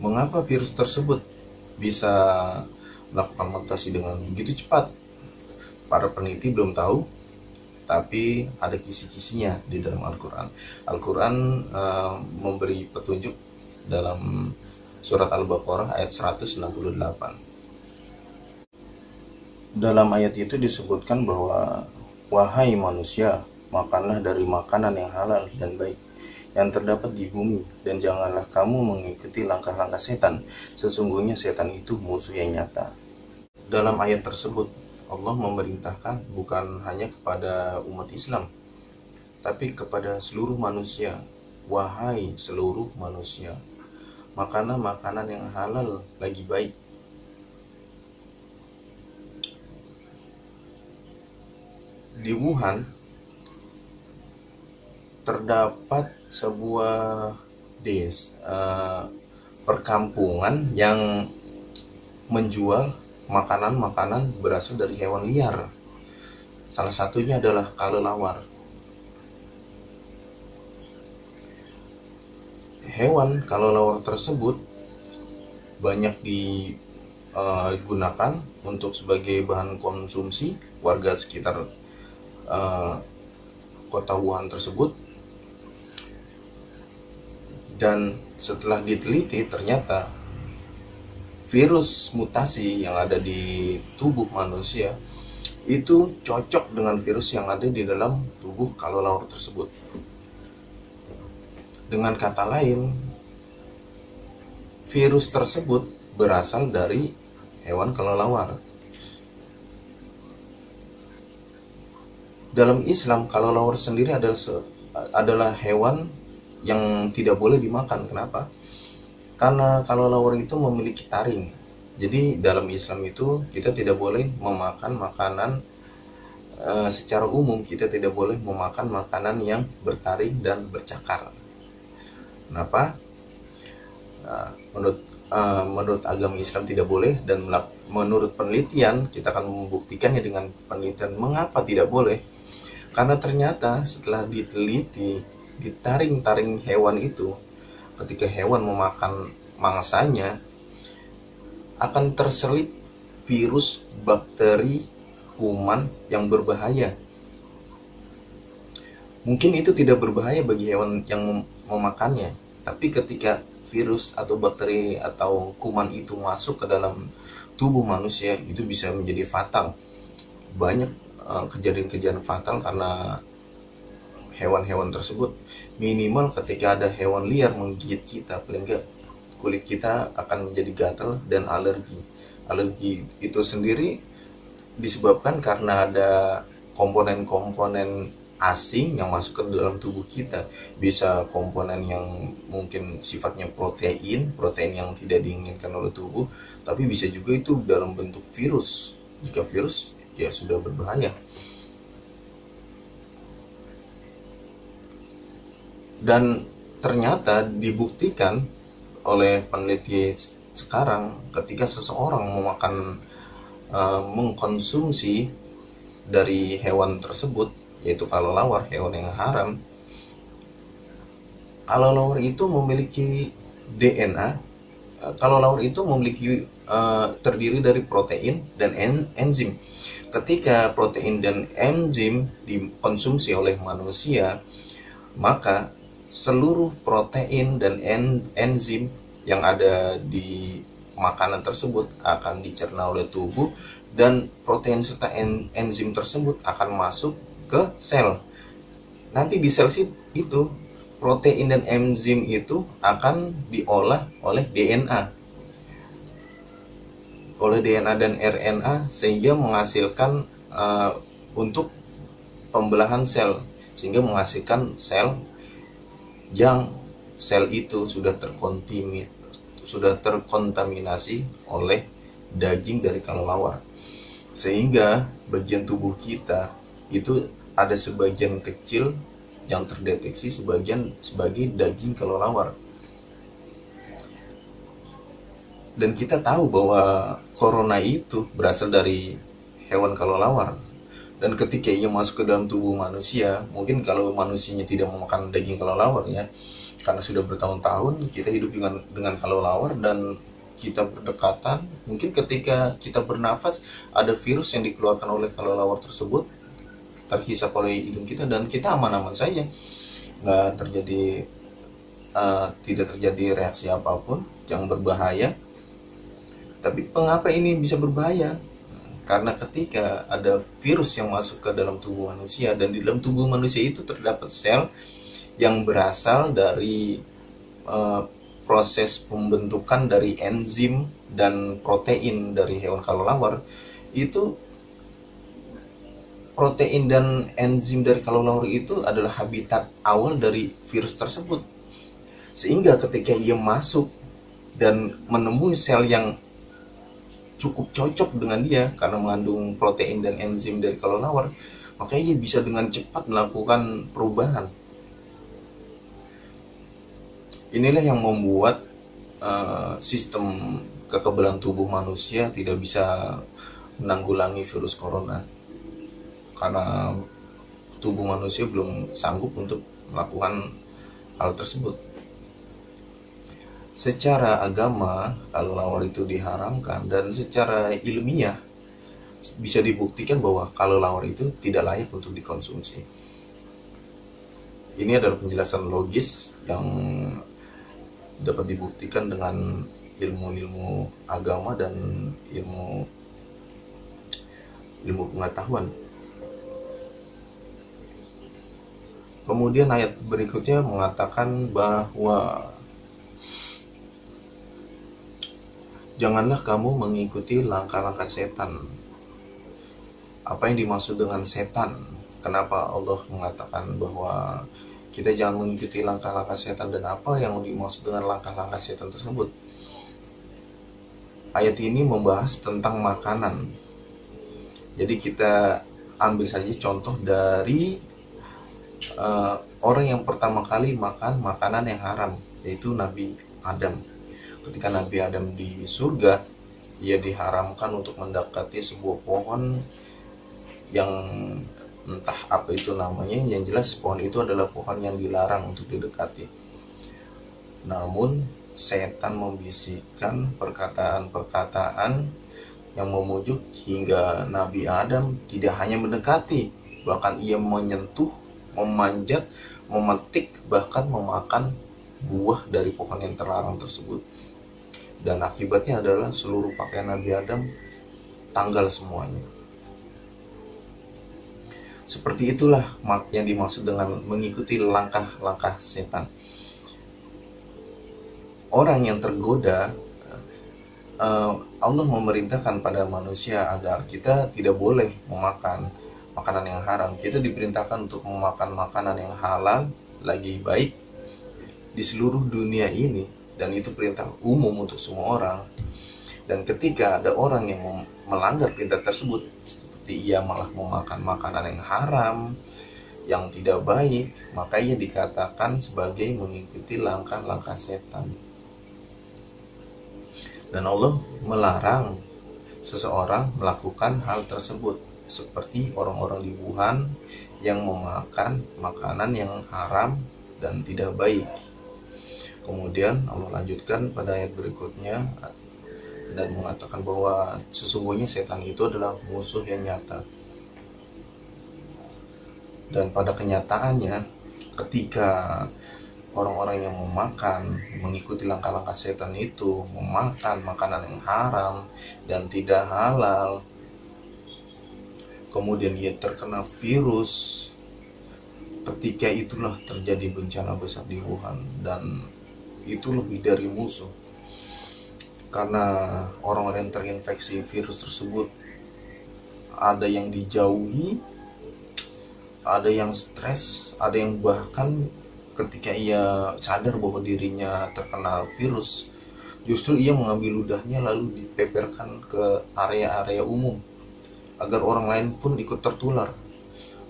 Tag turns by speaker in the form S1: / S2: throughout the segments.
S1: Mengapa virus tersebut bisa melakukan mutasi dengan begitu cepat? Para peneliti belum tahu, tapi ada kisi-kisinya di dalam Al-Quran. Al-Quran memberi petunjuk dalam surat Al-Baqarah ayat 168. Dalam ayat itu disebutkan bahwa, wahai manusia, makanlah dari makanan yang halal dan baik yang terdapat di bumi, dan janganlah kamu mengikuti langkah-langkah setan. Sesungguhnya setan itu musuh yang nyata. Dalam ayat tersebut, Allah memerintahkan bukan hanya kepada umat Islam, tapi kepada seluruh manusia. Wahai seluruh manusia, makanlah makanan yang halal lagi baik. Di Wuhan terdapat sebuah perkampungan yang menjual makanan-makanan berasal dari hewan liar. Salah satunya adalah kelelawar. Hewan kelelawar tersebut banyak digunakan untuk sebagai bahan konsumsi warga sekitar kota Wuhan tersebut. Dan setelah diteliti, ternyata virus mutasi yang ada di tubuh manusia itu cocok dengan virus yang ada di dalam tubuh kelelawar tersebut. Dengan kata lain, virus tersebut berasal dari hewan kelelawar. Dalam Islam, kelelawar sendiri adalah hewan yang tidak boleh dimakan. Kenapa? Karena kelelawar itu memiliki taring. Jadi dalam Islam itu kita tidak boleh memakan makanan secara umum. Kita tidak boleh memakan makanan yang bertaring dan bercakar. Kenapa? Menurut agama Islam tidak boleh, dan menurut penelitian kita akan membuktikannya dengan penelitian mengapa tidak boleh. Karena ternyata setelah diteliti di taring-taring hewan itu, ketika hewan memakan mangsanya, akan terselip virus, bakteri, kuman yang berbahaya. Mungkin itu tidak berbahaya bagi hewan yang memakannya, tapi ketika virus atau bakteri atau kuman itu masuk ke dalam tubuh manusia, itu bisa menjadi fatal. Banyak kejadian-kejadian fatal karena hewan-hewan tersebut. Minimal ketika ada hewan liar menggigit kita, paling enggak kulit kita akan menjadi gatal dan alergi. Alergi itu sendiri disebabkan karena ada komponen-komponen asing yang masuk ke dalam tubuh kita. Bisa komponen yang mungkin sifatnya protein yang tidak diinginkan oleh tubuh, tapi bisa juga itu dalam bentuk virus. Jika virus, ya sudah berbahaya. Dan ternyata dibuktikan oleh peneliti sekarang, ketika seseorang mengkonsumsi dari hewan tersebut, yaitu kelelawar, hewan yang haram, kelelawar itu memiliki DNA. Kelelawar itu memiliki terdiri dari protein dan enzim. Ketika protein dan enzim dikonsumsi oleh manusia, maka seluruh protein dan enzim yang ada di makanan tersebut akan dicerna oleh tubuh, dan protein serta enzim tersebut akan masuk ke sel. Nanti di sel itu protein dan enzim itu akan diolah oleh DNA dan RNA, sehingga menghasilkan untuk pembelahan sel, sehingga menghasilkan sel yang sel itu sudah terkontaminasi oleh daging dari kelelawar, sehingga bagian tubuh kita itu ada sebagian kecil yang terdeteksi sebagai daging kelelawar. Dan kita tahu bahwa corona itu berasal dari hewan kelelawar. Dan ketika ia masuk ke dalam tubuh manusia, mungkin kalau manusianya tidak memakan daging kelelawar ya, karena sudah bertahun-tahun kita hidup dengan kelelawar dan kita berdekatan. Mungkin ketika kita bernafas ada virus yang dikeluarkan oleh kelelawar tersebut terhisap oleh hidung kita dan kita aman-aman saja, nggak terjadi tidak terjadi reaksi apapun yang berbahaya. Tapi mengapa ini bisa berbahaya? Karena ketika ada virus yang masuk ke dalam tubuh manusia dan di dalam tubuh manusia itu terdapat sel yang berasal dari proses pembentukan dari enzim dan protein dari hewan kelelawar. Itu protein dan enzim dari kelelawar itu adalah habitat awal dari virus tersebut. Sehingga ketika ia masuk dan menemui sel yang cukup cocok dengan dia karena mengandung protein dan enzim dari kelelawar, makanya dia bisa dengan cepat melakukan perubahan. Inilah yang membuat sistem kekebalan tubuh manusia tidak bisa menanggulangi virus corona karena tubuh manusia belum sanggup untuk melakukan hal tersebut. Secara agama, kelelawar itu diharamkan dan secara ilmiah bisa dibuktikan bahwa kelelawar itu tidak layak untuk dikonsumsi. Ini adalah penjelasan logis yang dapat dibuktikan dengan ilmu-ilmu agama dan ilmu pengetahuan. Kemudian ayat berikutnya mengatakan bahwa janganlah kamu mengikuti langkah-langkah setan. Apa yang dimaksud dengan setan? Kenapa Allah mengatakan bahwa kita jangan mengikuti langkah-langkah setan, dan apa yang dimaksud dengan langkah-langkah setan tersebut? Ayat ini membahas tentang makanan. Jadi kita ambil saja contoh dari orang yang pertama kali makan makanan yang haram, yaitu Nabi Adam. Ketika Nabi Adam di surga, ia diharamkan untuk mendekati sebuah pohon yang entah apa itu namanya, yang jelas pohon itu adalah pohon yang dilarang untuk didekati. Namun setan membisikkan perkataan-perkataan yang memujuk hingga Nabi Adam tidak hanya mendekati, bahkan ia menyentuh, memanjat, memetik, bahkan memakan buah dari pohon yang terlarang tersebut. Dan akibatnya adalah seluruh pakaian Nabi Adam tanggal semuanya. Seperti itulah yang dimaksud dengan mengikuti langkah-langkah setan. Orang yang tergoda, Allah memerintahkan pada manusia agar kita tidak boleh memakan makanan yang haram. Kita diperintahkan untuk memakan makanan yang halal, lagi baik di seluruh dunia ini. Dan itu perintah umum untuk semua orang. Dan ketika ada orang yang melanggar perintah tersebut, seperti ia malah memakan makanan yang haram, yang tidak baik, maka ia dikatakan sebagai mengikuti langkah-langkah setan. Dan Allah melarang seseorang melakukan hal tersebut, seperti orang-orang di Wuhan yang memakan makanan yang haram dan tidak baik. Kemudian Allah lanjutkan pada ayat berikutnya dan mengatakan bahwa sesungguhnya setan itu adalah musuh yang nyata. Dan pada kenyataannya, ketika orang-orang yang mengikuti langkah-langkah setan itu, memakan makanan yang haram dan tidak halal, kemudian ia terkena virus, ketika itulah terjadi bencana besar di Wuhan. Dan itu lebih dari musuh, karena orang-orang yang terinfeksi virus tersebut ada yang dijauhi, ada yang stres, ada yang bahkan ketika ia sadar bahwa dirinya terkena virus, justru ia mengambil ludahnya lalu dipeperkan ke area-area umum agar orang lain pun ikut tertular.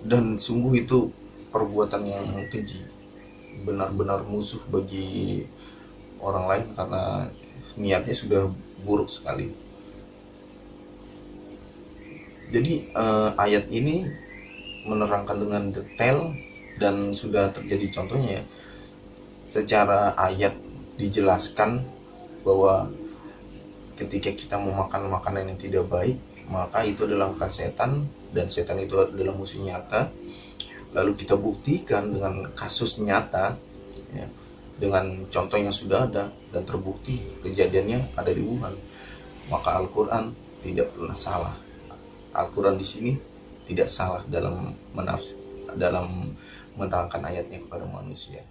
S1: Dan sungguh itu perbuatan yang keji, benar-benar musuh bagi orang lain karena niatnya sudah buruk sekali. Jadi ayat ini menerangkan dengan detail dan sudah terjadi contohnya ya. secara ayat dijelaskan bahwa ketika kita memakan makanan yang tidak baik, maka itu adalah langkah setan, dan setan itu adalah musuh nyata. Lalu kita buktikan dengan kasus nyata, ya, dengan contoh yang sudah ada dan terbukti kejadiannya ada di Wuhan. Maka Al-Quran tidak pernah salah. Al-Quran di sini tidak salah dalam menerangkan ayatnya kepada manusia.